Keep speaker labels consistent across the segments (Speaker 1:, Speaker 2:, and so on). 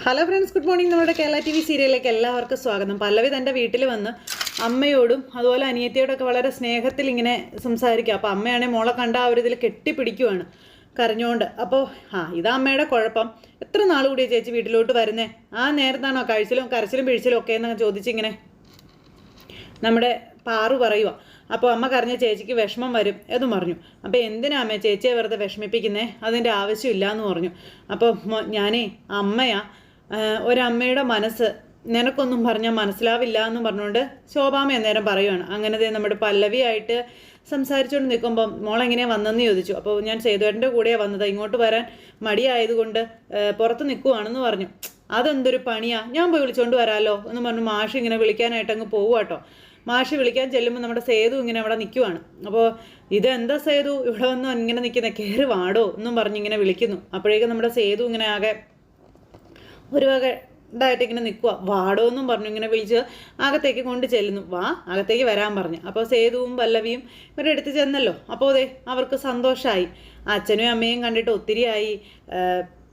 Speaker 1: Hello friends, good morning. നമ്മുടെ Kerala T V സീരിയലിലേക്ക് എല്ലാവർക്കും സ്വാഗതം. പല്ലവി തൻ്റെ വീട്ടിൽ വന്ന് അമ്മയോടും അതുപോലെ അനിയത്തിയോടൊക്കെ വളരെ സ്നേഹത്തിൽ ഇങ്ങനെ സംസാരിക്കുക. അപ്പോൾ അമ്മയാണെങ്കിൽ മോളെ കണ്ട ആ ഒരു ഇതിൽ കെട്ടിപ്പിടിക്കുവാണ് കരഞ്ഞുകൊണ്ട്. അപ്പോൾ ഇതാ അമ്മയുടെ കുഴപ്പം. എത്ര നാൾ കൂടിയാണ് ചേച്ചി വീട്ടിലോട്ട് വരുന്നേ? ആ നേരത്താണോ കഴിച്ചിലും കരച്ചിലും പിഴിച്ചിലും ഒക്കെ എന്നൊക്കെ ചോദിച്ചിങ്ങനെ നമ്മുടെ പാറു പറയുക. അപ്പോൾ അമ്മ കരഞ്ഞ ചേച്ചിക്ക് വിഷമം വരും എന്നും പറഞ്ഞു. അപ്പോൾ എന്തിനാ അമ്മ ചേച്ചിയെ വെറുതെ വിഷമിപ്പിക്കുന്നേ? അതിൻ്റെ ആവശ്യമില്ല എന്ന് പറഞ്ഞു. അപ്പോൾ ഞാനേ അമ്മയാ, ഒരമ്മയുടെ മനസ്സ് നിനക്കൊന്നും പറഞ്ഞാൽ മനസ്സിലാവില്ല എന്ന് പറഞ്ഞുകൊണ്ട് ശോഭാമ അന്നേരം പറയുവാണ്. അങ്ങനത്തെ നമ്മുടെ പല്ലവിയായിട്ട് സംസാരിച്ചുകൊണ്ട് നിൽക്കുമ്പം മോളെങ്ങനെയാണ് വന്നതെന്ന് ചോദിച്ചു. അപ്പോൾ ഞാൻ സേതുവേട്ടൻ്റെ കൂടെയാണ് വന്നത്, ഇങ്ങോട്ട് വരാൻ മടിയായതുകൊണ്ട് പുറത്ത് നിൽക്കുവാണെന്ന് പറഞ്ഞു. അതെന്തൊരു പണിയാ, ഞാൻ പോയി വിളിച്ചുകൊണ്ട് വരാമല്ലോ എന്ന് പറഞ്ഞു. മാഷ് ഇങ്ങനെ വിളിക്കാനായിട്ട് അങ്ങ് പോവുക. മാഷ് വിളിക്കാൻ ചെല്ലുമ്പോൾ നമ്മുടെ സേതു ഇങ്ങനെ അവിടെ നിൽക്കുവാണ്. അപ്പോൾ ഇതെന്താ സേതു ഇവിടെ വന്ന് ഇങ്ങനെ നിൽക്കുന്നത്, കയറി വാടോ എന്നും പറഞ്ഞിങ്ങനെ വിളിക്കുന്നു. അപ്പോഴേക്കും നമ്മുടെ സേതു ഇങ്ങനെ ആകെ ഒരു വക ഇതായിട്ട് ഇങ്ങനെ നിൽക്കുക. വാടോ എന്നും പറഞ്ഞു ഇങ്ങനെ വിളിച്ച് അകത്തേക്ക് കൊണ്ട് ചെല്ലുന്നു. വാ അകത്തേക്ക് വരാൻ പറഞ്ഞു. അപ്പോൾ സേതുവും പല്ലവിയും ഇവരുടെ അടുത്ത് ചെന്നല്ലോ. അപ്പോൾ അതെ അവർക്ക് സന്തോഷമായി. അച്ഛനും അമ്മയും കണ്ടിട്ട് ഒത്തിരിയായി,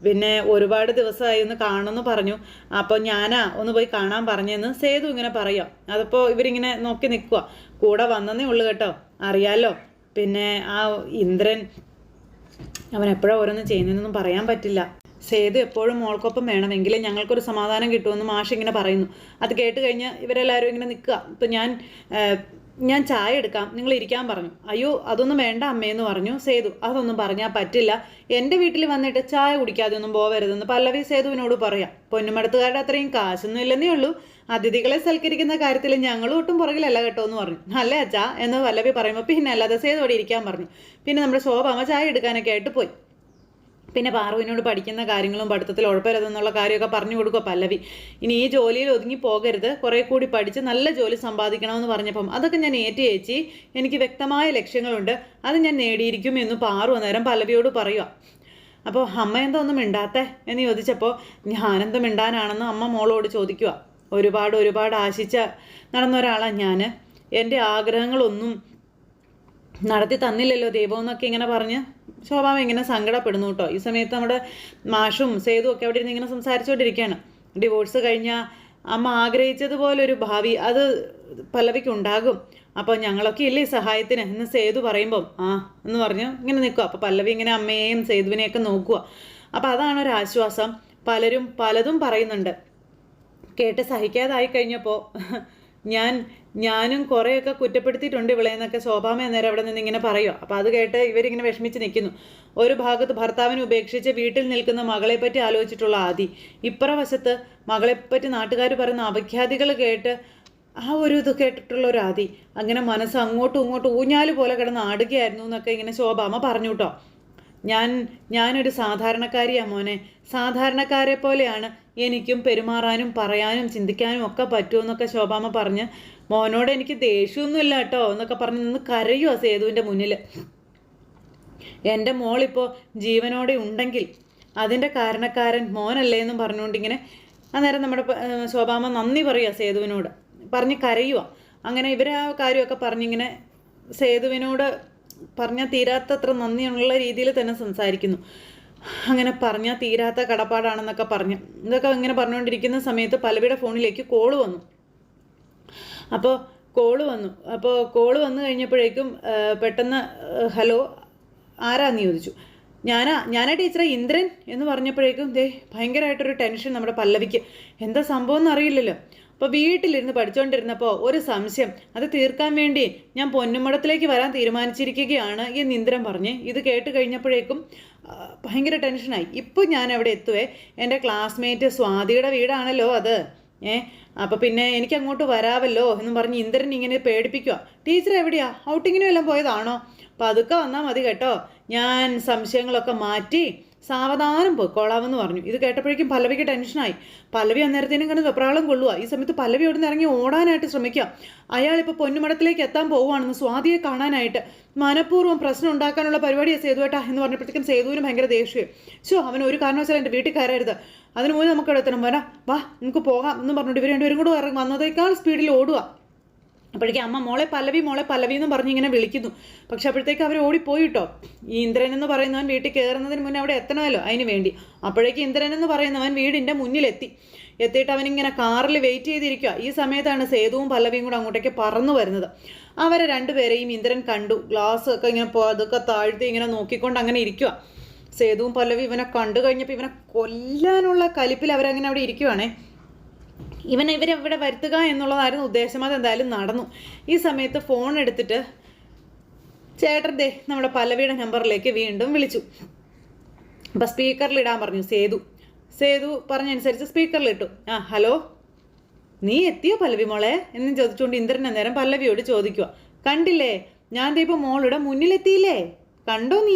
Speaker 1: പിന്നെ ഒരുപാട് ദിവസമായി ഒന്ന് കാണുമെന്ന് പറഞ്ഞു. അപ്പോൾ ഞാനാ ഒന്ന് പോയി കാണാൻ പറഞ്ഞെന്ന് സേതു ഇങ്ങനെ പറയാം. അതിപ്പോൾ ഇവരിങ്ങനെ നോക്കി നിൽക്കുക. കൂടെ വന്നതേ ഉള്ളൂ കേട്ടോ, അറിയാലോ. പിന്നെ ആ ഇന്ദ്രൻ അവൻ എപ്പോഴാണ് ഓരോന്ന് ചെയ്യുന്നതെന്നൊന്നും പറയാൻ പറ്റില്ല. സേതു എപ്പോഴും മോൾക്കൊപ്പം വേണമെങ്കിൽ ഞങ്ങൾക്കൊരു സമാധാനം കിട്ടുമെന്ന് മാഷ് ഇങ്ങനെ പറയുന്നു. അത് കേട്ട് കഴിഞ്ഞ് ഇവരെല്ലാവരും ഇങ്ങനെ നിൽക്കുക. ഇപ്പം ഞാൻ ചായ എടുക്കാം, നിങ്ങൾ ഇരിക്കാൻ പറഞ്ഞു. അയ്യോ അതൊന്നും വേണ്ട അമ്മയെന്ന് പറഞ്ഞു സേതു. അതൊന്നും പറഞ്ഞാൽ പറ്റില്ല, എൻ്റെ വീട്ടിൽ വന്നിട്ട് ചായ കുടിക്കാതെ ഒന്നും പോവരുതെന്ന് പല്ലവി സേതുവിനോട് പറയാം. പൊന്നുമടത്തുകാരുടെ അത്രയും കാശൊന്നും ഇല്ലെന്നേ ഉള്ളൂ, അതിഥികളെ സൽക്കരിക്കുന്ന കാര്യത്തിൽ ഞങ്ങളും ഒട്ടും പുറകിലല്ല കേട്ടോ എന്ന് പറഞ്ഞു. അല്ലേ അച്ഛാ എന്ന് പല്ലവി പറയുമ്പോൾ പിന്നെ അല്ലാതെ സേതുവോടെ ഇരിക്കാൻ പറഞ്ഞു. പിന്നെ നമ്മുടെ ശോഭാമ ചായ എടുക്കാനൊക്കെ ആയിട്ട് പോയി. പിന്നെ പാറുവിനോട് പഠിക്കുന്ന കാര്യങ്ങളും പഠിത്തത്തിൽ ഉഴപ്പരുതെന്നുള്ള കാര്യമൊക്കെ പറഞ്ഞു കൊടുക്കുക പല്ലവി. ഇനി ഈ ജോലിയിൽ ഒതുങ്ങി പോകരുത്, കുറേ കൂടി പഠിച്ച് നല്ല ജോലി സമ്പാദിക്കണമെന്ന് പറഞ്ഞപ്പം അതൊക്കെ ഞാൻ ഏറ്റു ചേച്ചി, എനിക്ക് വ്യക്തമായ ലക്ഷ്യങ്ങളുണ്ട്, അത് ഞാൻ നേടിയിരിക്കും എന്ന് പാറു അന്നേരം പല്ലവിയോട് പറയുക. അപ്പോൾ അമ്മ എന്താ ഒന്നും മിണ്ടാത്തേ എന്ന് ചോദിച്ചപ്പോൾ ഞാനെന്ത് മിണ്ടാനാണെന്ന് അമ്മ മോളോട് ചോദിക്കുക. ഒരുപാട് ആശിച്ച നടന്ന ഒരാളാണ് ഞാൻ, എൻ്റെ ആഗ്രഹങ്ങളൊന്നും നടത്തി തന്നില്ലല്ലോ ദൈവം എന്നൊക്കെ ഇങ്ങനെ പറഞ്ഞ് ശോഭാമ ഇങ്ങനെ സങ്കടപ്പെടുന്നു കേട്ടോ. ഈ സമയത്ത് നമ്മുടെ മാഷും സേതു ഒക്കെ അവിടെ ഇരുന്ന് ഇങ്ങനെ സംസാരിച്ചുകൊണ്ടിരിക്കുകയാണ്. ഡിവോഴ്സ് കഴിഞ്ഞാൽ അമ്മ ആഗ്രഹിച്ചതുപോലൊരു ഭാവി അത് പല്ലവിക്ക് ഉണ്ടാകും, അപ്പോൾ ഞങ്ങളൊക്കെ ഇല്ലേ സഹായത്തിന് എന്ന് സേതു പറയുമ്പം എന്ന് പറഞ്ഞു ഇങ്ങനെ നിൽക്കുക. അപ്പോൾ പല്ലവി ഇങ്ങനെ അമ്മയെയും സേതുവിനെയൊക്കെ നോക്കുക. അപ്പോൾ അതാണ് ഒരു ആശ്വാസം. പലരും പലതും പറയുന്നുണ്ട്. കേട്ട് സഹിക്കാതായി കഴിഞ്ഞപ്പോൾ ഞാനും കുറേയൊക്കെ കുറ്റപ്പെടുത്തിയിട്ടുണ്ട് ഇവളെന്നൊക്കെ ശോഭാമ അന്നേരം അവിടെ നിന്ന് ഇങ്ങനെ പറയുക. അപ്പോൾ അത് കേട്ട് ഇവരിങ്ങനെ വിഷമിച്ച് നിൽക്കുന്നു. ഒരു ഭാഗത്ത് ഭർത്താവിനെ ഉപേക്ഷിച്ച് വീട്ടിൽ നിൽക്കുന്ന മകളെപ്പറ്റി ആലോചിച്ചിട്ടുള്ള ആദി, ഇപ്പുറവശത്ത് മകളെപ്പറ്റി നാട്ടുകാർ പറയുന്ന അപഖ്യാതികൾ കേട്ട് ആ ഒരു ഇത് കേട്ടിട്ടുള്ള ഒരു ആദി. അങ്ങനെ മനസ്സ് അങ്ങോട്ടും ഇങ്ങോട്ടും ഊഞ്ഞാല് പോലെ കിടന്ന് ആടുകയായിരുന്നു എന്നൊക്കെ ഇങ്ങനെ ശോഭാമ പറഞ്ഞു കേട്ടോ. ഞാനൊരു സാധാരണക്കാരിയാണ് മോനെ, സാധാരണക്കാരെ പോലെയാണ് എനിക്കും പെരുമാറാനും പറയാനും ചിന്തിക്കാനും ഒക്കെ പറ്റുമെന്നൊക്കെ ശോഭാമ പറഞ്ഞ് മോനോട് എനിക്ക് ദേഷ്യമൊന്നുമില്ല കേട്ടോ എന്നൊക്കെ പറഞ്ഞ് നിന്ന് കരയുക സേതുവിൻ്റെ മുന്നിൽ. എൻ്റെ മോളിപ്പോൾ ജീവനോടെ ഉണ്ടെങ്കിൽ അതിൻ്റെ കാരണക്കാരൻ മോനല്ലേ എന്നും പറഞ്ഞുകൊണ്ടിങ്ങനെ അന്നേരം നമ്മുടെ ശോഭാമ നന്ദി പറയുക സേതുവിനോട്, പറഞ്ഞ് കരയുക. അങ്ങനെ ഇവർ ആ കാര്യമൊക്കെ പറഞ്ഞിങ്ങനെ സേതുവിനോട് പറഞ്ഞാൽ തീരാത്തത്ര നന്ദിയുള്ള രീതിയിൽ തന്നെ സംസാരിക്കുന്നു. അങ്ങനെ പറഞ്ഞാൽ തീരാത്ത കടപ്പാടാണെന്നൊക്കെ പറഞ്ഞു ഇതൊക്കെ ഇങ്ങനെ പറഞ്ഞുകൊണ്ടിരിക്കുന്ന സമയത്ത് പല്ലവിയുടെ ഫോണിലേക്ക് കോള് വന്നു. അപ്പോൾ കോള് വന്നു കഴിഞ്ഞപ്പോഴേക്കും പെട്ടെന്ന് ഹലോ ആരാന്ന് ചോദിച്ചു. ഞാനാ ടീച്ചറെ ഇന്ദ്രൻ എന്ന് പറഞ്ഞപ്പോഴേക്കും ഭയങ്കരമായിട്ടൊരു ടെൻഷൻ നമ്മുടെ പല്ലവിക്ക്. എന്താ സംഭവം എന്നറിയില്ലല്ലോ. അപ്പോൾ വീട്ടിലിരുന്ന് പഠിച്ചുകൊണ്ടിരുന്നപ്പോൾ ഒരു സംശയം, അത് തീർക്കാൻ വേണ്ടി ഞാൻ പൊന്നുമടത്തിലേക്ക് വരാൻ തീരുമാനിച്ചിരിക്കുകയാണ് എന്ന് ഇന്ദ്രൻ പറഞ്ഞ്. ഇത് കേട്ട് കഴിഞ്ഞപ്പോഴേക്കും ഭയങ്കര ടെൻഷനായി. ഇപ്പോൾ ഞാൻ അവിടെ എത്തുവേ, എൻ്റെ ക്ലാസ്മേറ്റ് സ്വാതിയുടെ വീടാണല്ലോ അത്, അപ്പോൾ പിന്നെ എനിക്ക് അങ്ങോട്ട് വരാമല്ലോ എന്നും പറഞ്ഞ് ഇന്ദ്രൻ ഇങ്ങനെ പേടിപ്പിക്കുക. ടീച്ചർ എവിടെയാ, ഔട്ടിങ്ങിനും എല്ലാം പോയതാണോ? അപ്പോൾ അതൊക്കെ വന്നാൽ മതി കേട്ടോ, ഞാൻ സംശയങ്ങളൊക്കെ മാറ്റി സാവധാനം പോയിക്കോളാമെന്ന് പറഞ്ഞു. ഇത് കേട്ടപ്പോഴേക്കും പല്ലവിക്ക് ടെൻഷനായി. പല്ലവി അന്നേരത്തേനും ഇങ്ങനെ വെപ്രാളം കൊള്ളുക. ഈ സമയത്ത് പല്ലവി അവിടെ നിന്ന് ഇറങ്ങി ഓടാനായിട്ട് ശ്രമിക്കുക. അയാളിപ്പോൾ പൊന്നുമടത്തിലേക്ക് എത്താൻ പോവുകയാണെന്ന് സ്വാതിയെ കാണാനായിട്ട്. മനഃപൂർവ്വം പ്രശ്നം ഉണ്ടാക്കാനുള്ള പരിപാടിയാണ് സേതുവേട്ടാ എന്ന് പറഞ്ഞപ്പോഴത്തേക്കും സേതുവിന് ഭയങ്കര ദേഷ്യം. അവൻ ഒരു കാരണവശാലും എൻ്റെ വീട്ടിൽ കയറരുത്, അതിന് മുന്നേ നമുക്ക് ഇവിടെ എത്തണം, വാ നമുക്ക് പോകാം എന്ന് പറഞ്ഞിട്ട് ഇവർ രണ്ടുപേരും കൂടെ ഇറങ്ങി വന്നതേക്കാൾ സ്പീഡിൽ ഓടുക. അപ്പോഴേക്കും അമ്മ മോളെ പല്ലവി എന്നും പറഞ്ഞ് ഇങ്ങനെ വിളിക്കുന്നു. പക്ഷെ അപ്പോഴത്തേക്ക് അവർ ഓടിപ്പോയി കേട്ടോ. ഈ ഇന്ദ്രൻ എന്ന് പറയുന്നവൻ വീട്ടിൽ കയറുന്നതിന് മുന്നേ അവിടെ എത്തണമല്ലോ അതിന് വേണ്ടി. അപ്പോഴേക്കും ഇന്ദ്രൻ എന്ന് പറയുന്നവൻ വീടിൻ്റെ എത്തിയിട്ട് അവനിങ്ങനെ കാറിൽ വെയിറ്റ് ചെയ്തിരിക്കുക. ഈ സമയത്താണ് സേതുവും പല്ലവിയും കൂടെ അങ്ങോട്ടേക്ക് പറന്നു വരുന്നത്. അവരെ രണ്ടുപേരെയും ഇന്ദ്രൻ കണ്ടു. ഗ്ലാസ് ഒക്കെ ഇങ്ങനെ അതൊക്കെ താഴ്ത്തി ഇങ്ങനെ നോക്കിക്കൊണ്ട് അങ്ങനെ ഇരിക്കുക. സേതുവും പല്ലവി ഇവനെ കണ്ടു കഴിഞ്ഞപ്പോൾ ഇവനെ കൊല്ലാനുള്ള കലിപ്പിൽ അവരങ്ങനെ അവിടെ ഇരിക്കുവാണേ. ഇവരെ വരുത്തുക എന്നുള്ളതായിരുന്നു ഉദ്ദേശം. അതെന്തായാലും നടന്നു. ഈ സമയത്ത് ഫോൺ എടുത്തിട്ട് ചേട്ടൻ നമ്മുടെ പല്ലവിയുടെ നമ്പറിലേക്ക് വീണ്ടും വിളിച്ചു. അപ്പം സ്പീക്കറിലിടാൻ പറഞ്ഞു സേതു പറഞ്ഞനുസരിച്ച് സ്പീക്കറിലിട്ടു. ഹലോ, നീ എത്തിയോ പല്ലവി മോളെ എന്നും ചോദിച്ചുകൊണ്ട് ഇന്ദ്രൻ അന്നേരം പല്ലവിയോട് ചോദിക്കുക. കണ്ടില്ലേ, ഞാൻ ഇപ്പോൾ മോളുടെ മുന്നിലെത്തിയില്ലേ, കണ്ടോ നീ?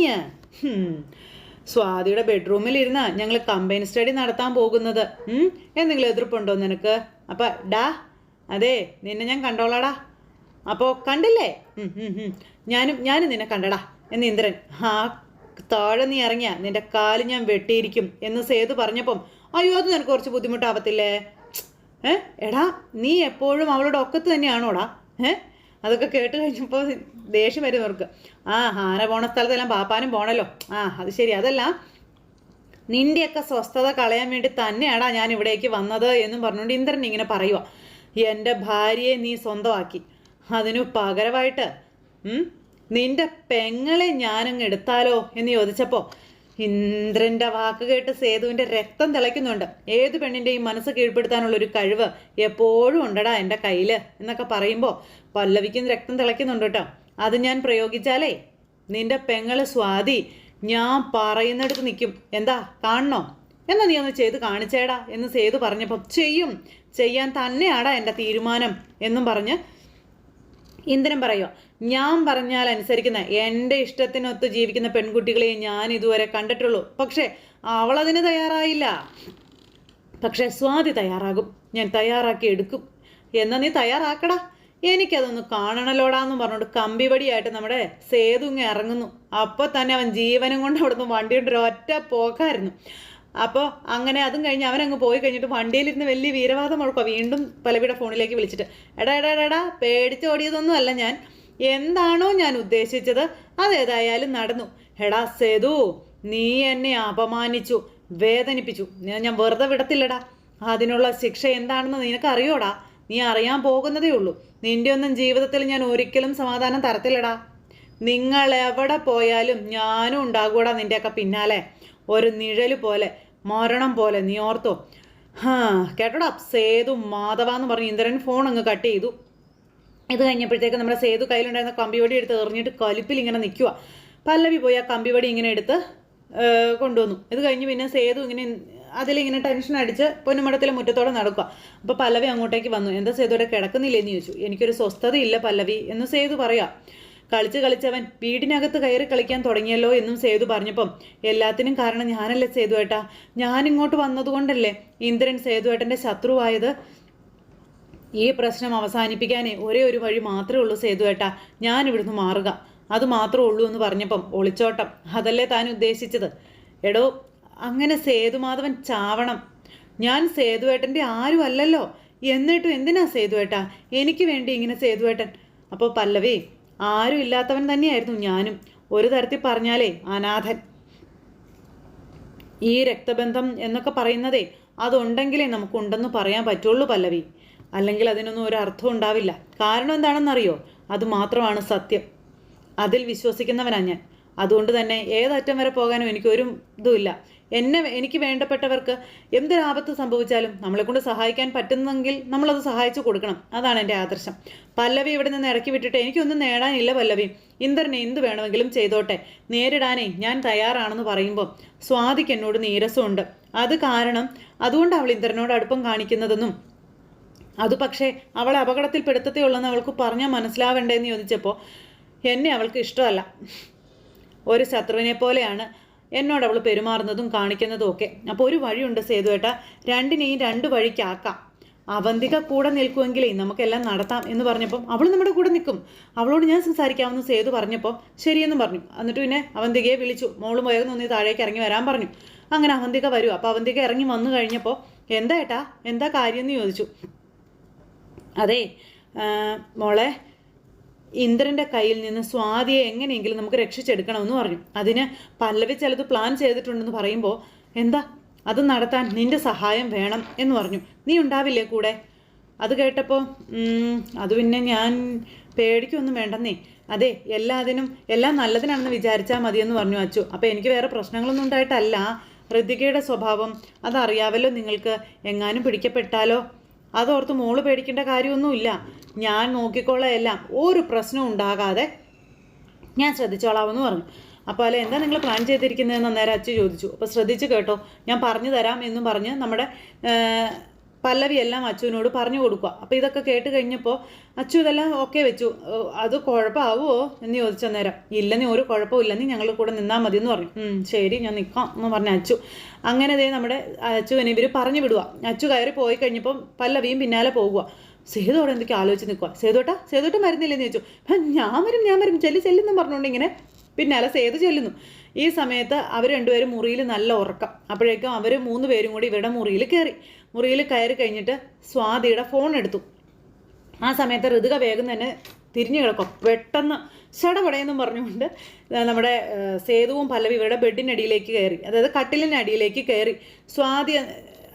Speaker 1: സ്വാതിയുടെ ബെഡ്റൂമിൽ ഇരുന്നാ ഞങ്ങൾ കമ്പൈൻ സ്റ്റഡി നടത്താൻ പോകുന്നത്. എന്തെങ്കിലും എതിർപ്പുണ്ടോ നിനക്ക്? അപ്പം അതെ, നിന്നെ ഞാൻ കണ്ടോളാടാ. അപ്പോൾ കണ്ടില്ലേ? ഞാനും നിന്നെ കണ്ടടാ എന്ന് ഇന്ദ്രൻ. താഴെ നീ ഇറങ്ങിയ നിന്റെ കാല് ഞാൻ വെട്ടിയിരിക്കും എന്ന് സേതു പറഞ്ഞപ്പം അയ്യോ അത് നിനക്ക് കുറച്ച് ബുദ്ധിമുട്ടാവത്തില്ലേ? എടാ നീ എപ്പോഴും അവളുടെ ഒക്കത്ത് തന്നെയാണോടാ? അതൊക്കെ കേട്ട് കഴിഞ്ഞപ്പോൾ ദേഷ്യം വരും അവർക്ക്. ഹാന പോണ സ്ഥലത്തെല്ലാം പാപ്പാനും പോണല്ലോ. അത് ശരി, അതല്ല നിന്റെയൊക്കെ സ്വസ്ഥത കളയാൻ വേണ്ടി തന്നെയാടാ ഞാൻ ഇവിടേക്ക് വന്നത് എന്നും പറഞ്ഞുകൊണ്ട് ഇന്ദ്രൻ ഇങ്ങനെ പറയുക. എൻ്റെ ഭാര്യയെ നീ സ്വന്തമാക്കി, അതിനു പകരമായിട്ട് നിന്റെ പെങ്ങളെ ഞാനങ്ങ് എടുത്താലോ എന്ന് ചോദിച്ചപ്പോൾ ഇന്ദ്രൻ്റെ വാക്ക് കേട്ട് സേതുവിൻ്റെ രക്തം തിളയ്ക്കുന്നുണ്ട്. ഏത് പെണ്ണിൻ്റെയും മനസ്സ് കീഴ്പ്പെടുത്താനുള്ളൊരു കഴിവ് എപ്പോഴും ഉണ്ടടാ എൻ്റെ കയ്യിൽ എന്നൊക്കെ പറയുമ്പോൾ പല്ലവിക്കും രക്തം തിളയ്ക്കുന്നുണ്ട് കേട്ടോ. അത് ഞാൻ പ്രയോഗിച്ചാലേ നിന്റെ പെങ്ങള് സ്വാതി ഞാൻ പറയുന്നിടത്ത് നിൽക്കും. എന്താ കാണണോ? എന്നാ നീ ഒന്ന് ചെയ്ത് കാണിച്ചേടാ എന്ന് സേതു പറഞ്ഞപ്പം ചെയ്യാൻ തന്നെയാടാ എൻ്റെ തീരുമാനം എന്നും പറഞ്ഞ് ഇന്ദ്രൻ പറയുക. ഞാൻ പറഞ്ഞാൽ അനുസരിക്കുന്ന എൻ്റെ ഇഷ്ടത്തിനൊത്ത് ജീവിക്കുന്ന പെൺകുട്ടികളെ ഞാൻ ഇതുവരെ കണ്ടിട്ടുള്ളൂ. പക്ഷേ അവളതിന് തയ്യാറായില്ല. പക്ഷേ സ്വാതി തയ്യാറാകും, ഞാൻ തയ്യാറാക്കി എടുക്കും. എന്നാ നീ തയ്യാറാക്കടാ, എനിക്കതൊന്ന് കാണണല്ലോടാന്ന് പറഞ്ഞുകൊണ്ട് കമ്പിവടിയായിട്ട് നമ്മുടെ സേതു ഇങ്ങ് ഇറങ്ങുന്നു. അപ്പോൾ തന്നെ അവൻ ജീവനും കൊണ്ട് അവിടുന്ന് വണ്ടിയുടെ ഒറ്റ പോക്കായിരുന്നു. അപ്പോൾ അങ്ങനെ അതും കഴിഞ്ഞ് അവനങ്ങ് പോയി കഴിഞ്ഞിട്ട് വണ്ടിയിലിരുന്ന് വലിയ വീരവാദം മുഴക്കുക. വീണ്ടും പല്ലവിയുടെ ഫോണിലേക്ക് വിളിച്ചിട്ട് എടാ പേടിച്ചോടിയതൊന്നും അല്ല ഞാൻ, എന്താണോ ഞാൻ ഉദ്ദേശിച്ചത് അതേതായാലും നടന്നു. എടാ സേതു, നീ എന്നെ അപമാനിച്ചു, വേദനിപ്പിച്ചു, ഞാൻ വെറുതെ വിടത്തില്ലടാ. അതിനുള്ള ശിക്ഷ എന്താണെന്ന് നിനക്കറിയോടാ? നീ അറിയാൻ പോകുന്നതേ ഉള്ളൂ. നിന്റെ ഒന്നും ജീവിതത്തിൽ ഞാൻ ഒരിക്കലും സമാധാനം തരത്തില്ലടാ. നിങ്ങൾ എവിടെ പോയാലും ഞാനും ഉണ്ടാകൂടാ നിൻ്റെയൊക്കെ പിന്നാലെ, ഒരു നിഴല് പോലെ, മരണം പോലെ. നീ ഓർത്തോ? കേട്ടോടാ സേതു മാധവ എന്ന് പറഞ്ഞ് ഇന്ദ്രൻ ഫോൺ അങ്ങ് കട്ട് ചെയ്തു. ഇത് കഴിഞ്ഞപ്പോഴത്തേക്ക് നമ്മുടെ സേതു കയ്യിലുണ്ടായിരുന്ന കമ്പിവടി എടുത്ത് എറിഞ്ഞിട്ട് കലിപ്പിൽ ഇങ്ങനെ നിൽക്കുക. പല്ലവി പോയി ആ കമ്പിവടി ഇങ്ങനെ എടുത്ത് കൊണ്ടുവന്നു. ഇത് കഴിഞ്ഞ് പിന്നെ സേതു ഇങ്ങനെ അതിലിങ്ങനെ ടെൻഷൻ അടിച്ച് പൊന്നുമടത്തിലെ മുറ്റത്തോടെ നടക്കുക. അപ്പോൾ പല്ലവി അങ്ങോട്ടേക്ക് വന്നു. എന്താ സേതുവിടെ കിടക്കുന്നില്ലെന്ന് ചോദിച്ചു. എനിക്കൊരു സ്വസ്ഥതയില്ല പല്ലവി എന്ന് സേതു പറയാം. കളിച്ചവൻ വീടിനകത്ത് കയറി കളിക്കാൻ തുടങ്ങിയല്ലോ എന്നും സേതു പറഞ്ഞപ്പം എല്ലാത്തിനും കാരണം ഞാനല്ലേ സേതുവേട്ടാ, ഞാനിങ്ങോട്ട് വന്നതുകൊണ്ടല്ലേ ഇന്ദ്രൻ സേതുവേട്ടൻ്റെ ശത്രുവായത്. ഈ പ്രശ്നം അവസാനിപ്പിക്കാനേ ഒരേ ഒരു വഴി മാത്രമേ ഉള്ളൂ സേതുവേട്ടാ, ഞാൻ ഇവിടുന്ന് മാറുക, അത് മാത്രമേ ഉള്ളൂ എന്ന് പറഞ്ഞപ്പം ഒളിച്ചോട്ടം, അതല്ലേ താൻ ഉദ്ദേശിച്ചത്? എടോ, അങ്ങനെ സേതുമാധവൻ ചാവണം. ഞാൻ സേതുവേട്ടൻ്റെ ആരും അല്ലല്ലോ, എന്നിട്ടും എന്തിനാ സേതുവേട്ടാ എനിക്ക് വേണ്ടി ഇങ്ങനെ സേതുവേട്ടൻ? അപ്പോൾ പല്ലവി, ആരും ഇല്ലാത്തവൻ തന്നെയായിരുന്നു ഞാനും, ഒരു തരത്തിൽ പറഞ്ഞാലേ അനാഥൻ. ഈ രക്തബന്ധം എന്നൊക്കെ പറയുന്നതേ അതുണ്ടെങ്കിലേ നമുക്കുണ്ടെന്ന് പറയാൻ പറ്റുള്ളൂ പല്ലവി, അല്ലെങ്കിൽ അതിനൊന്നും ഒരു അർത്ഥം ഉണ്ടാവില്ല. കാരണം എന്താണെന്നറിയോ? അത് മാത്രമാണ് സത്യം. അതിൽ വിശ്വസിക്കുന്നവനാണ് ഞാൻ. അതുകൊണ്ട് തന്നെ ഏതറ്റം വരെ പോകാനും എനിക്കൊരു ഇതുമില്ല. എനിക്ക് വേണ്ടപ്പെട്ടവർക്ക് എന്തൊരാപത്ത് സംഭവിച്ചാലും നമ്മളെക്കൊണ്ട് സഹായിക്കാൻ പറ്റുന്നെങ്കിൽ നമ്മളത് സഹായിച്ചു കൊടുക്കണം. അതാണ് എൻ്റെ ആദർശം. പല്ലവി ഇവിടെ നിന്ന് ഇറക്കി വിട്ടിട്ട് എനിക്കൊന്നും നേടാനില്ല പല്ലവി. ഇന്ദ്രനെ എന്ത് വേണമെങ്കിലും ചെയ്തോട്ടെ, നേരിടാനേ ഞാൻ തയ്യാറാണെന്ന് പറയുമ്പോൾ സ്വാതിക്ക് എന്നോട് നീരസമുണ്ട്. അതുകൊണ്ട് അവൾ ഇന്ദ്രനോട് അടുപ്പം കാണിക്കുന്നതെന്നും അത് പക്ഷേ അവളെ അപകടത്തിൽപ്പെടുത്തത്തേ ഉള്ളെന്ന് അവൾക്ക് പറഞ്ഞാൽ മനസ്സിലാവേണ്ടതെന്ന് ചോദിച്ചപ്പോൾ എന്നെ അവൾക്ക് ഇഷ്ടമല്ല. ഒരു ശത്രുവിനെ പോലെയാണ് എന്നോട് അവൾ പെരുമാറുന്നതും കാണിക്കുന്നതും ഒക്കെ. അപ്പോൾ ഒരു വഴിയുണ്ട് സേതുവേട്ടാ, രണ്ടിനെയും രണ്ട് വഴിക്കാക്കാം. അവന്തിക കൂടെ നിൽക്കുമെങ്കിലേ നമുക്കെല്ലാം നടത്താം എന്ന് പറഞ്ഞപ്പം അവൾ നമ്മുടെ കൂടെ നിൽക്കും, അവളോട് ഞാൻ സംസാരിക്കാമെന്ന് സേതു പറഞ്ഞപ്പോൾ ശരിയെന്നും പറഞ്ഞു. എന്നിട്ട് പിന്നെ അവന്തികയെ വിളിച്ചു. മോളും വേഗം ഒന്ന് താഴേക്ക് ഇറങ്ങി വരാൻ പറഞ്ഞു. അങ്ങനെ അവന്തിക വരും. അപ്പോൾ അവന്തിക ഇറങ്ങി വന്നു കഴിഞ്ഞപ്പോൾ എന്താ കാര്യം എന്ന് ചോദിച്ചു. അതെ, മോളെ ഇന്ദ്രൻ്റെ കയ്യിൽ നിന്ന് സ്വാതിയെ എങ്ങനെയെങ്കിലും നമുക്ക് രക്ഷിച്ചെടുക്കണമെന്ന് പറഞ്ഞു. അതിന് പല്ലവി ചിലത് പ്ലാൻ ചെയ്തിട്ടുണ്ടെന്ന് പറയുമ്പോൾ എന്താ അത് നടത്താൻ നിന്റെ സഹായം വേണം എന്ന് പറഞ്ഞു. നീ ഉണ്ടാവില്ലേ കൂടെ? അത് കേട്ടപ്പോൾ അത് പിന്നെ ഞാൻ പേടിക്കൊന്നും വേണ്ടെന്നേ. അതെ, എല്ലാം നല്ലതിനാണെന്ന് വിചാരിച്ചാൽ മതിയെന്ന് പറഞ്ഞു അച്ചു. അപ്പോൾ എനിക്ക് വേറെ പ്രശ്നങ്ങളൊന്നും ഉണ്ടായിട്ടല്ല. ഋതികയുടെ സ്വഭാവം അതറിയാവല്ലോ നിങ്ങൾക്ക്. എങ്ങാനും പിടിക്കപ്പെട്ടാലോ അതോർത്ത് മോള് പേടിക്കേണ്ട കാര്യമൊന്നുമില്ല. ഞാൻ നോക്കിക്കോളാം, എല്ലാം ഒരു പ്രശ്നവും ഉണ്ടാകാതെ ഞാൻ ശ്രദ്ധിച്ചോളാമെന്ന് പറഞ്ഞു. അപ്പോൾ അല്ല എന്താ നിങ്ങൾ പ്ലാൻ ചെയ്തിരിക്കുന്നതെന്ന് അന്നേരം അച്ചു ചോദിച്ചു. അപ്പോൾ ശ്രദ്ധിച്ച് കേട്ടോ, ഞാൻ പറഞ്ഞു തരാം എന്നും പറഞ്ഞ് നമ്മുടെ പല്ലവി എല്ലാം അച്ചുവിനോട് പറഞ്ഞു കൊടുക്കുക. അപ്പോൾ ഇതൊക്കെ കേട്ട് കഴിഞ്ഞപ്പോൾ അച്ചു ഇതെല്ലാം ഓക്കെ വെച്ചു. അത് കുഴപ്പമാവുമോ എന്ന് ചോദിച്ചന്നേരം ഇല്ലെന്നീ ഒരു കുഴപ്പമില്ല, നീ ഞങ്ങളുടെ കൂടെ നിന്നാൽ മതി എന്ന് പറഞ്ഞു. ശരി ഞാൻ നിൽക്കാം എന്ന് പറഞ്ഞ അച്ചു. അങ്ങനെ ദേ നമ്മുടെ അച്ചുവിനെ ഇവർ പറഞ്ഞു വിടുക. അച്ചു കയറി പോയി കഴിഞ്ഞപ്പം പല്ലവിയും പിന്നാലെ പോകുക. സേതുവോടെ എന്തൊക്കെ ആലോചിച്ച് നിൽക്കുക. സേതുവോട്ട് മരുന്നില്ലെന്ന് ചോദിച്ചു. ഞാൻ വരും ചെല്ലുന്നു പറഞ്ഞുകൊണ്ട് ഇങ്ങനെ പിന്നാലെ സേതു ചെല്ലുന്നു. ഈ സമയത്ത് അവർ രണ്ടുപേരും മുറിയിൽ നല്ല ഉറക്കം. അപ്പോഴേക്കും അവർ 3 പേരും കൂടി ഇവരുടെ മുറിയിൽ കയറി കഴിഞ്ഞിട്ട് സ്വാതിയുടെ ഫോൺ എടുത്തു. ആ സമയത്ത് ഋതുക വേഗം തന്നെ തിരിഞ്ഞു കിടക്കും. പെട്ടെന്ന് ചടപടയെന്നും പറഞ്ഞുകൊണ്ട് നമ്മുടെ സേതുവും പല്ലവി ഇവരുടെ ബെഡിനടിയിലേക്ക് കയറി, അതായത് കട്ടിലിനടിയിലേക്ക് കയറി. സ്വാതി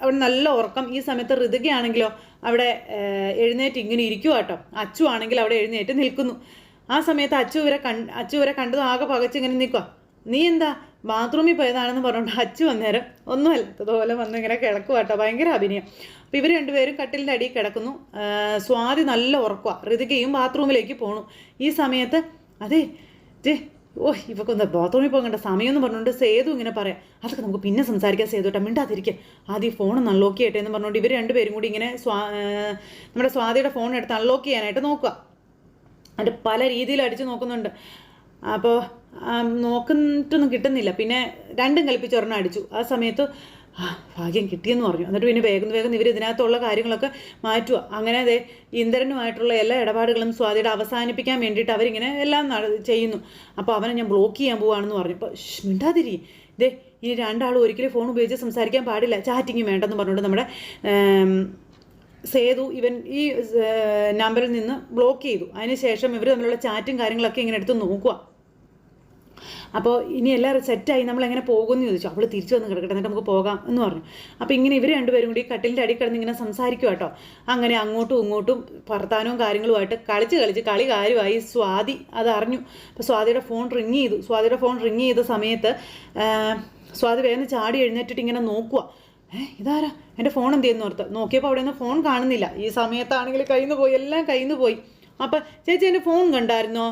Speaker 1: അവിടെ നല്ല ഉറക്കം. ഈ സമയത്ത് ഋതുകയാണെങ്കിലോ അവിടെ എഴുന്നേറ്റ് ഇങ്ങനെ ഇരിക്കുക കേട്ടോ. അച്ചു ആണെങ്കിൽ അവിടെ എഴുന്നേറ്റ് നിൽക്കുന്നു. ആ സമയത്ത് അച്ചു ഇവരെ കണ്ടത് ആകെ പകച്ചിങ്ങനെ നിൽക്കുക. നീ എന്താ ബാത്റൂമിൽ പോയതാണെന്ന് പറഞ്ഞുകൊണ്ട് അച്ചു അന്നേരം ഒന്നുമല്ലതുപോലെ വന്ന് ഇങ്ങനെ കിടക്കുക കേട്ടോ. ഭയങ്കര അഭിനയം. അപ്പോൾ ഇവർ രണ്ടുപേരും കട്ടിലിൻ്റെ അടിയിൽ കിടക്കുന്നു. സ്വാതി നല്ല ഉറക്കുക. ഋതികയും ബാത്റൂമിലേക്ക് പോണു. ഈ സമയത്ത് അതെ ഇവക്കൊന്ന് ബാത്റൂമിൽ പോകേണ്ട സമയമെന്ന് പറഞ്ഞുകൊണ്ട് സേതു ഇങ്ങനെ പറയാം. അതൊക്കെ നമുക്ക് പിന്നെ സംസാരിക്കാൻ സേതുട്ടാ, മിണ്ടാതിരിക്കുക, ആദ്യം ഫോൺ ഒന്ന് അൺലോക്ക് ചെയ്യട്ടെ എന്ന് പറഞ്ഞുകൊണ്ട് ഇവർ രണ്ടുപേരും കൂടി ഇങ്ങനെ നമ്മുടെ സ്വാതിയുടെ ഫോൺ എടുത്ത് അൺലോക്ക് ചെയ്യാനായിട്ട് നോക്കുക. അത് പല രീതിയിൽ അടിച്ച് നോക്കുന്നുണ്ട്. അപ്പോൾ നോക്കിയിട്ടൊന്നും കിട്ടുന്നില്ല. പിന്നെ രണ്ടും കൽപ്പിച്ച് ഒരെണ്ണം അടിച്ചു. ആ സമയത്ത് ഭാഗ്യം കിട്ടിയെന്ന് പറഞ്ഞു. എന്നിട്ട് പിന്നെ വേഗം ഇവർ ഇതിനകത്തുള്ള കാര്യങ്ങളൊക്കെ മാറ്റുക. അങ്ങനെ അതെ ഇന്ദ്രനുമായിട്ടുള്ള എല്ലാ ഇടപാടുകളും സ്വാതിയുടെ അവസാനിപ്പിക്കാൻ വേണ്ടിയിട്ട് അവരിങ്ങനെ എല്ലാം ചെയ്യുന്നു. അപ്പോൾ അവനെ ഞാൻ ബ്ലോക്ക് ചെയ്യാൻ പോവുകയാണെന്ന് പറഞ്ഞു. അപ്പോൾ മിണ്ടാതിരി, ഇതേ ഇനി രണ്ടാളും ഒരിക്കലും ഫോൺ ഉപയോഗിച്ച് സംസാരിക്കാൻ പാടില്ല, ചാറ്റിങ് വേണ്ടെന്ന് പറഞ്ഞുകൊണ്ട് നമ്മുടെ സേതു ഈ നമ്പറിൽ നിന്ന് ബ്ലോക്ക് ചെയ്തു. അതിനുശേഷം ഇവർ തമ്മിലുള്ള ചാറ്റും കാര്യങ്ങളൊക്കെ ഇങ്ങനെ എടുത്ത് നോക്കുക. അപ്പോൾ ഇനി എല്ലാവരും സെറ്റായി നമ്മളെങ്ങനെ പോകുമെന്ന് ചോദിച്ചു. അവൾ തിരിച്ചു വന്ന് കിടക്കട്ടെ, എന്നിട്ട് നമുക്ക് പോകാം എന്ന് പറഞ്ഞു. അപ്പോൾ ഇങ്ങനെ ഇവർ രണ്ടുപേരും കൂടി കട്ടിലിൻ്റെ അടി കിടന്ന് ഇങ്ങനെ സംസാരിക്കുക കേട്ടോ. അങ്ങനെ അങ്ങോട്ടും ഇങ്ങോട്ടും വർത്താനവും കാര്യങ്ങളുമായിട്ട് കളിച്ച് കളി കാര്യമായി. സ്വാതി അത് അറിഞ്ഞു. അപ്പോൾ സ്വാതിയുടെ ഫോൺ റിങ് ചെയ്ത സമയത്ത് സ്വാതി വേഗം ചാടി എഴുന്നേറ്റിട്ട് ഇങ്ങനെ നോക്കുക. ഇതാരാ, എൻ്റെ ഫോൺ എന്ത് ചെയ്യുന്നു ഓർത്ത് നോക്കിയപ്പോൾ അവിടെ നിന്ന് ഫോൺ കാണുന്നില്ല. ഈ സമയത്താണെങ്കിൽ എല്ലാം കയ്യിൽ നിന്ന് പോയി. അപ്പം ചേച്ചി എൻ്റെ ഫോൺ കണ്ടായിരുന്നോ?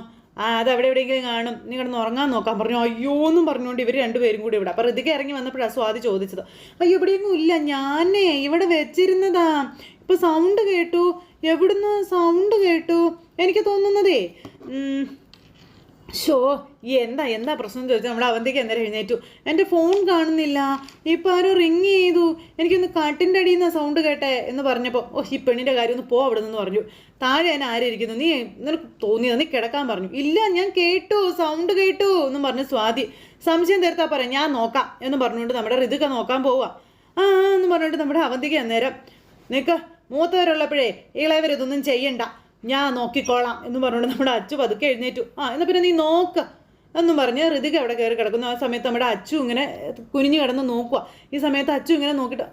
Speaker 1: അത് അവിടെ എവിടെയെങ്കിലും കാണും, നീ കിടന്ന് ഉറങ്ങാൻ നോക്കാൻ പറഞ്ഞു. അയ്യോ എന്നും പറഞ്ഞുകൊണ്ട് ഇവർ രണ്ടുപേരും കൂടി ഇവിടെ. അപ്പോൾ ഋതിക ഇറങ്ങി വന്നപ്പോഴാണ് സ്വാതി ചോദിച്ചത്. അയ്യോ ഇവിടെയൊന്നും ഇല്ല, ഞാനേ ഇവിടെ വെച്ചിരുന്നതാ, ഇപ്പോൾ സൗണ്ട് കേട്ടു. എവിടുന്ന് സൗണ്ട് കേട്ടു? എനിക്ക് തോന്നുന്നതേ എന്താ പ്രശ്നം ചോദിച്ചാൽ നമ്മുടെ അവന്തിക്ക് അന്നേരം എഴുന്നേറ്റു. എൻ്റെ ഫോൺ കാണുന്നില്ല, ഇപ്പം ആരോ റിങ് ചെയ്തു, എനിക്കൊന്ന് കാട്ടിൻ്റെ അടിയിൽ നിന്ന് സൗണ്ട് കേട്ടെ എന്ന് പറഞ്ഞപ്പോൾ ഈ പെണ്ണിൻ്റെ കാര്യം ഒന്ന് അവിടെ നിന്ന് പറഞ്ഞു. താഴെ ഞാൻ ആരിയിരിക്കുന്നു, നിനക്ക് തോന്നിയത് നീ കിടക്കാൻ പറഞ്ഞു. ഇല്ല ഞാൻ കേട്ടു, സൗണ്ട് കേട്ടു എന്നും പറഞ്ഞു സ്വാതി. സംശയം തീർത്താൽ പറയാം, ഞാൻ നോക്കാം എന്ന് പറഞ്ഞുകൊണ്ട് നമ്മുടെ ഋതുക നോക്കാൻ പോവുക. എന്ന് പറഞ്ഞുകൊണ്ട് നമ്മുടെ അവന്തിക്ക് അന്നേരം നിൽക്കുക, മൂത്തവരുള്ളപ്പോഴേ ഇളയവരിതൊന്നും ചെയ്യണ്ട, ഞാൻ നോക്കിക്കോളാം എന്ന് പറഞ്ഞുകൊണ്ട് നമ്മുടെ അച്ചു പതുക്കെ എഴുന്നേറ്റു. എന്നാൽ പിന്നെ നീ നോക്ക എന്നും പറഞ്ഞ് ഋതിക അവിടെ കയറി കിടക്കുന്നു. ആ സമയത്ത് നമ്മുടെ അച്ചു ഇങ്ങനെ കുനിഞ്ഞു കിടന്ന് നോക്കുക. ഈ സമയത്ത് അച്ചു ഇങ്ങനെ നോക്കിയിട്ട്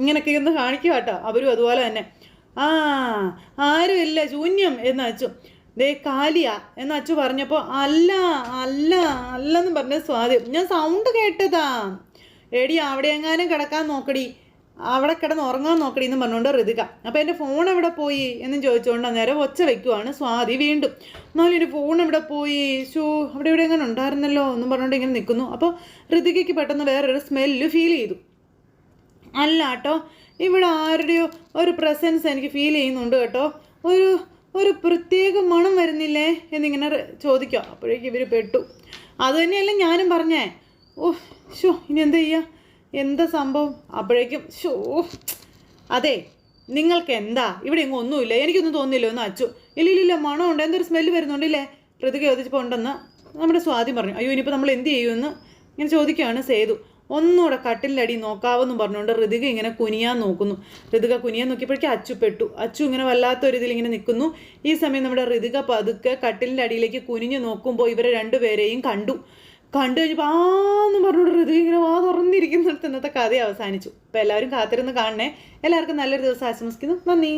Speaker 1: ഇങ്ങനെയൊക്കെ ഇരുന്ന് കാണിക്കുക കേട്ടോ. അവരും അതുപോലെ തന്നെ. ആരും ഇല്ല, ശൂന്യം എന്ന് അച്ചു. ദേ കാലിയാ എന്ന് അച്ചു പറഞ്ഞപ്പോൾ അല്ലെന്ന് പറഞ്ഞ സ്വാതി. ഞാൻ സൗണ്ട് കേട്ടതാ. എടി അവിടെ എങ്ങാനും കിടക്കാൻ നോക്കടി, അവിടെ കിടന്ന് ഉറങ്ങാൻ നോക്കടി എന്ന് പറഞ്ഞുകൊണ്ട് ഋതിക. അപ്പോൾ എൻ്റെ ഫോൺ എവിടെ പോയി എന്നും ചോദിച്ചുകൊണ്ട് അന്നേരം ഒച്ച വയ്ക്കുവാണ് സ്വാതി വീണ്ടും. എന്നാലും എൻ്റെ ഫോൺ എവിടെ പോയി, അവിടെ ഇവിടെ എങ്ങനെ ഉണ്ടായിരുന്നല്ലോ എന്നും പറഞ്ഞുകൊണ്ട് ഇങ്ങനെ നിൽക്കുന്നു. അപ്പോൾ ഋതികയ്ക്ക് പെട്ടെന്ന് വേറൊരു സ്മെല്ല് ഫീൽ ചെയ്തു. അല്ല കേട്ടോ, ഇവിടെ ആരുടെയോ ഒരു പ്രസൻസ് എനിക്ക് ഫീൽ ചെയ്യുന്നുണ്ട് കേട്ടോ, ഒരു പ്രത്യേക മണം വരുന്നില്ലേ എന്നിങ്ങനെ ചോദിക്കുക. അപ്പോഴേക്കും ഇവർ പെട്ടു. അതുതന്നെയല്ലേ ഞാനും പറഞ്ഞേ. ഇനി എന്താ ചെയ്യുക, എന്താ സംഭവം? അപ്പോഴേക്കും അതെ നിങ്ങൾക്ക് എന്താ ഇവിടെ എങ്ങും ഒന്നുമില്ല, എനിക്കൊന്നും തോന്നിയില്ലോ എന്ന് അച്ചു. ഇല്ല മണമുണ്ട്, എന്തൊരു സ്മെല്ല് വരുന്നുണ്ടല്ലേ ഋതിക ചോദിച്ചപ്പോൾ ഉണ്ടെന്ന് നമ്മുടെ സ്വാതി പറഞ്ഞു. അയ്യോ ഇനിയിപ്പോൾ നമ്മൾ എന്ത് ചെയ്യുമെന്ന് ഇങ്ങനെ ചോദിക്കുകയാണ് സേതു. ഒന്നുകൂടെ കട്ടിലിൻ്റെ അടി നോക്കാവെന്നും പറഞ്ഞുകൊണ്ട് ഋതിക ഇങ്ങനെ കുനിയാൻ നോക്കുന്നു. ഋതിക കുനിയാൻ നോക്കിയപ്പോഴേക്കും അച്ചു പെട്ടു. അച്ചു ഇങ്ങനെ വല്ലാത്തൊരിതിൽ ഇങ്ങനെ നിൽക്കുന്നു. ഈ സമയം നമ്മുടെ ഋതിക പതുക്കെ കട്ടിലിൻ്റെ അടിയിലേക്ക് കുനിഞ്ഞു നോക്കുമ്പോൾ ഇവരെ രണ്ടുപേരെയും കണ്ടു കഴിഞ്ഞപ്പോൾ ആന്നും പറഞ്ഞുകൊണ്ട് ഋതിക ഇങ്ങനെ വാ തുറന്നിരിക്കുന്നിടത്ത് ഇന്നത്തെ കഥ അവസാനിച്ചു. അപ്പോൾ എല്ലാവരും കാത്തിരുന്ന് കാണണേ. എല്ലാവർക്കും നല്ലൊരു ദിവസം ആശംസിക്കുന്നു. നന്ദി.